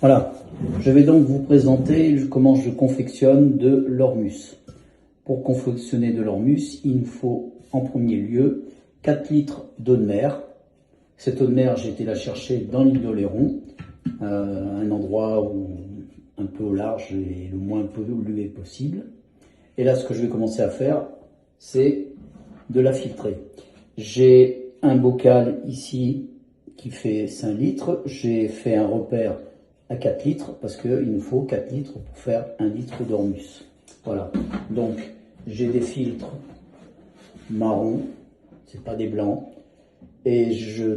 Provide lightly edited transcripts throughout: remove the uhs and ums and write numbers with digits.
Voilà, je vais donc vous présenter comment je confectionne de l'ormus. Pour confectionner de l'ormus, il nous faut en premier lieu 4 litres d'eau de mer. Cette eau de mer, j'ai été la chercher dans l'île d'Oléron, un endroit un peu au large et le moins pollué possible. Et là, ce que je vais commencer à faire, c'est de la filtrer. J'ai un bocal ici qui fait 5 litres. J'ai fait un repère à 4 litres parce qu'il nous faut 4 litres pour faire 1 litre d'ormus. Voilà. Donc, j'ai des filtres marrons, c'est pas des blancs. Et je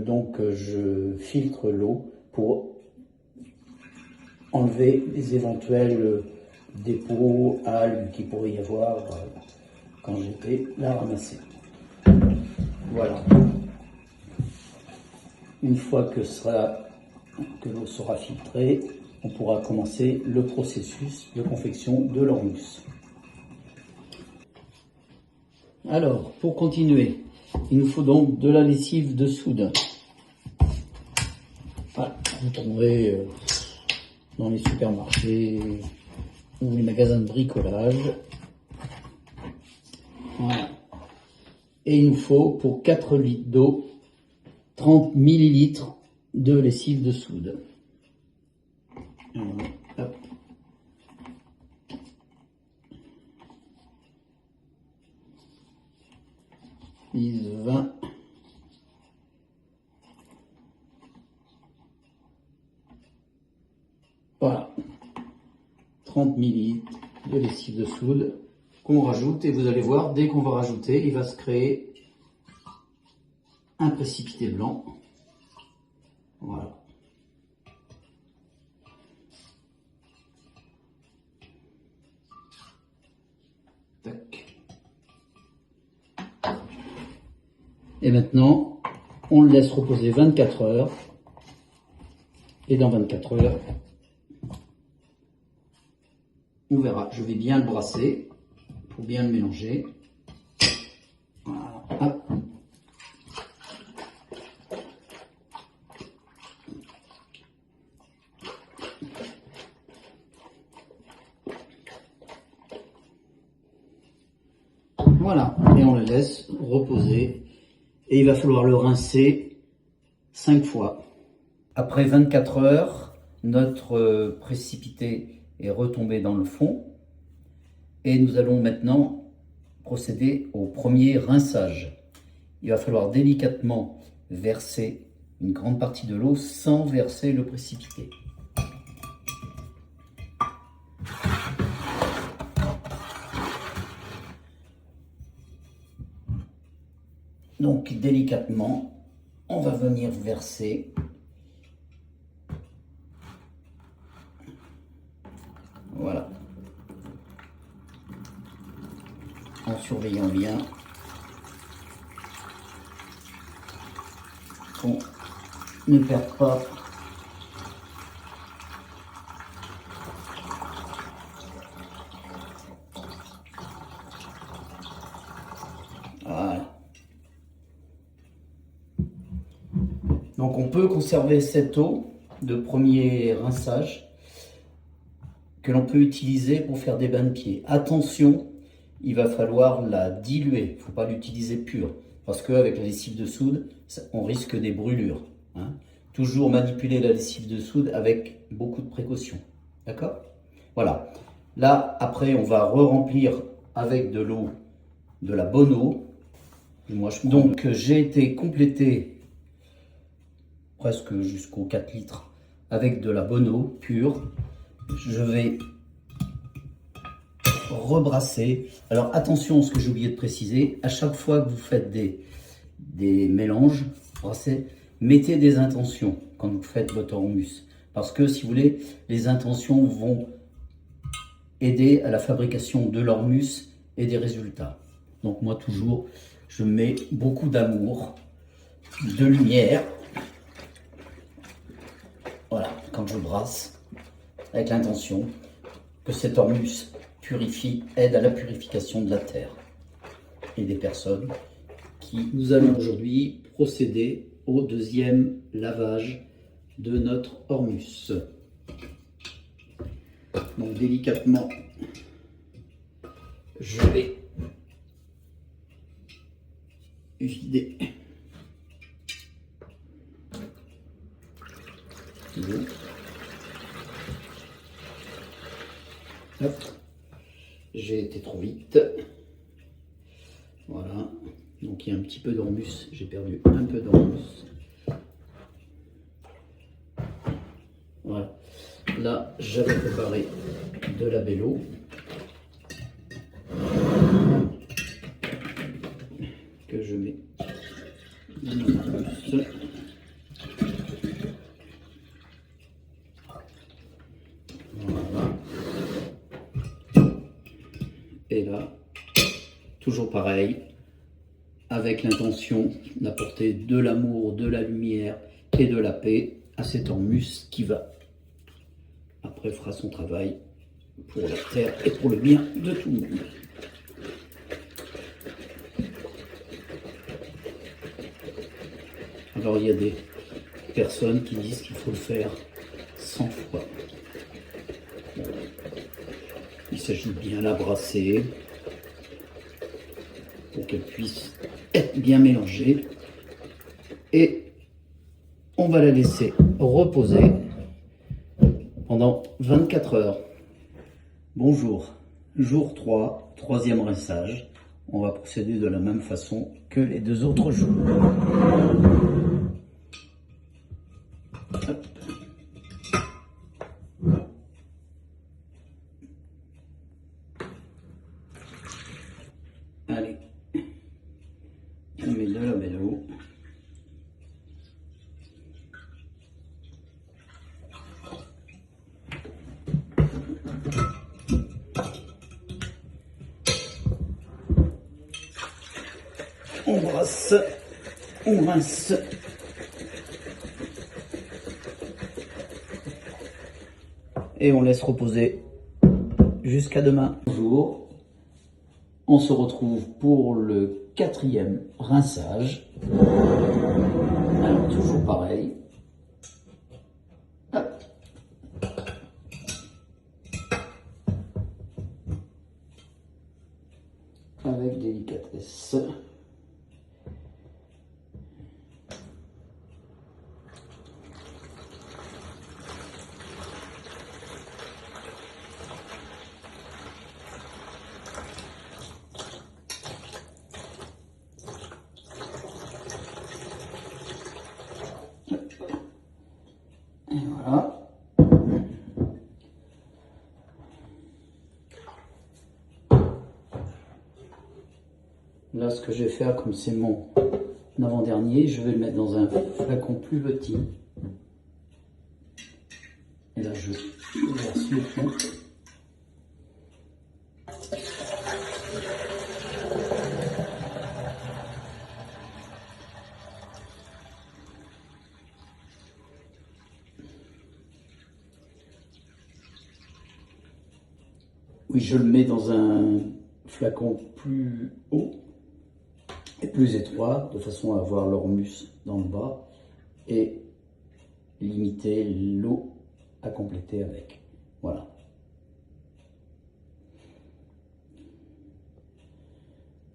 filtre l'eau pour enlever les éventuels dépôts, algues qu'il pourrait y avoir quand j'étais la ramasser. Voilà. Une fois que l'eau sera filtrée, on pourra commencer le processus de confection de l'ormus. Alors, pour continuer, il nous faut donc de la lessive de soude. Voilà, vous trouverez dans les supermarchés ou les magasins de bricolage. Voilà. Et il nous faut pour 4 litres d'eau 30 ml de lessive de soude. Hop. Prise 20. Voilà. 30 ml de lessive de soude qu'on rajoute, et vous allez voir, dès qu'on va rajouter, il va se créer un précipité blanc. Voilà. Tac. Et maintenant, on le laisse reposer 24 heures. Et dans 24 heures, on verra. Je vais bien le brasser pour bien le mélanger. Voilà. Hop. Voilà, et on le laisse reposer, et il va falloir le rincer 5 fois. Après 24 heures, notre précipité est retombé dans le fond, et nous allons maintenant procéder au premier rinçage. Il va falloir délicatement verser une grande partie de l'eau sans verser le précipité. Donc délicatement, on va venir verser. Voilà. En surveillant bien qu'on ne perde pas voilà. Donc on peut conserver cette eau de premier rinçage que l'on peut utiliser pour faire des bains de pieds. Attention, il va falloir la diluer, il ne faut pas l'utiliser pure, parce qu'avec la lessive de soude, on risque des brûlures. Hein. Toujours manipuler la lessive de soude avec beaucoup de précaution. D'accord? Voilà. Là, après, on va re-remplir avec de l'eau, de la bonne eau. Donc, j'ai été complété presque jusqu'aux 4 litres avec de la bonne eau pure. Je vais rebrasser. Alors attention, ce que j'ai oublié de préciser, à chaque fois que vous faites des mélanges, mettez des intentions quand vous faites votre ormus. Parce que si vous voulez, les intentions vont aider à la fabrication de l'ormus et des résultats. Donc moi toujours, je mets beaucoup d'amour, de lumière. Voilà, quand je brasse, avec l'intention que cet ormus aide à la purification de la terre et des personnes qui... Nous allons aujourd'hui procéder au deuxième lavage de notre ormus. Donc délicatement, je vais vider l'eau. Hop, j'ai été trop vite. Voilà, donc il y a un petit peu d'ormus, j'ai perdu un peu d'ormus. Voilà, là j'avais préparé de la bello. Que je mets dans l'ormus. Voilà. Et là, toujours pareil, avec l'intention d'apporter de l'amour, de la lumière et de la paix à cet ormus qui va, après, fera son travail pour la terre et pour le bien de tout le monde. Alors il y a des personnes qui disent qu'il faut le faire 100 fois. Il s'agit de bien la brasser pour qu'elle puisse être bien mélangée. Et on va la laisser reposer pendant 24 heures. Bonjour, jour 3, troisième rinçage. On va procéder de la même façon que les 2 autres jours. Hop. Allez, on met de la belle eau. On brasse, on rince. Et on laisse reposer jusqu'à demain. Bonjour, on se retrouve pour le 4e rinçage. Alors toujours pareil. Hop. Avec délicatesse. Et voilà. Là, ce que je vais faire, comme c'est mon avant-dernier, je vais le mettre dans un flacon plus petit. Et là, je verse le fond. Oui, je le mets dans un flacon plus haut et plus étroit, de façon à avoir l'ormus dans le bas et limiter l'eau à compléter avec. Voilà.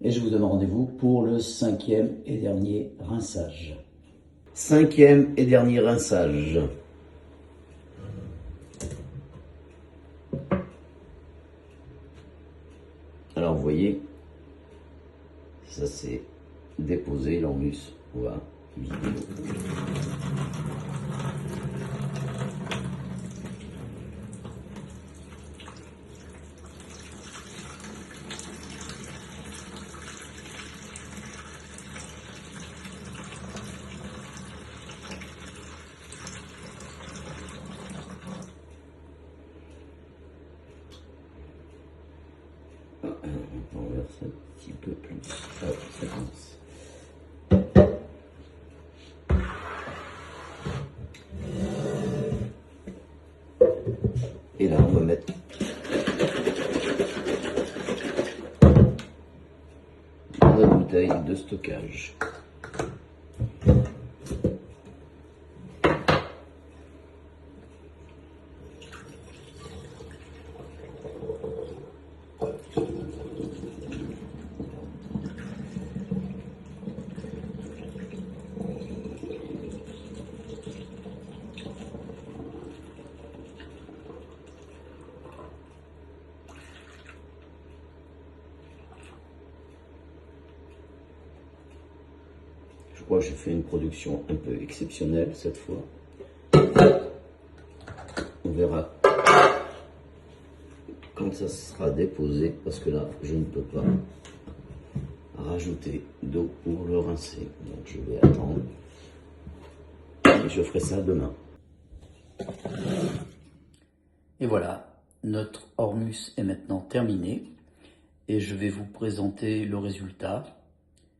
Et je vous donne rendez-vous pour le 5e et dernier rinçage. 5e et dernier rinçage. Alors vous voyez, ça c'est déposé l'ormus. On va vider l'eau. On verse un petit peu plus. Hop, ça commence. Et là, on va mettre dans la bouteille de stockage. crois que j'ai fait une production un peu exceptionnelle cette fois. On verra quand ça sera déposé, parce que là, je ne peux pas rajouter d'eau pour le rincer. Donc je vais attendre. Et je ferai ça demain. Et voilà, notre hormus est maintenant terminé. Et je vais vous présenter le résultat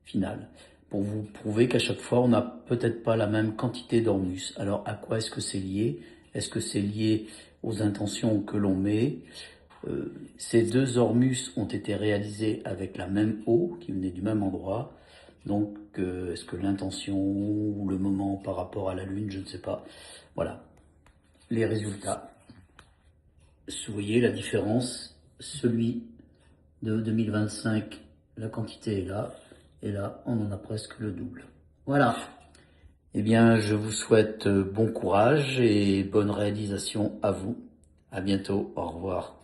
final pour vous prouver qu'à chaque fois, on n'a peut-être pas la même quantité d'hormus. Alors, à quoi est-ce que c'est lié? Est-ce que c'est lié aux intentions que l'on met? Ces deux hormus ont été réalisés avec la même eau qui venait du même endroit. Donc, est-ce que l'intention ou le moment par rapport à la Lune, je ne sais pas. Voilà, les résultats. Vous voyez la différence, celui de 2025, la quantité est là, et là, on en a presque le double. Voilà. Eh bien, je vous souhaite bon courage et bonne réalisation à vous. À bientôt, au revoir.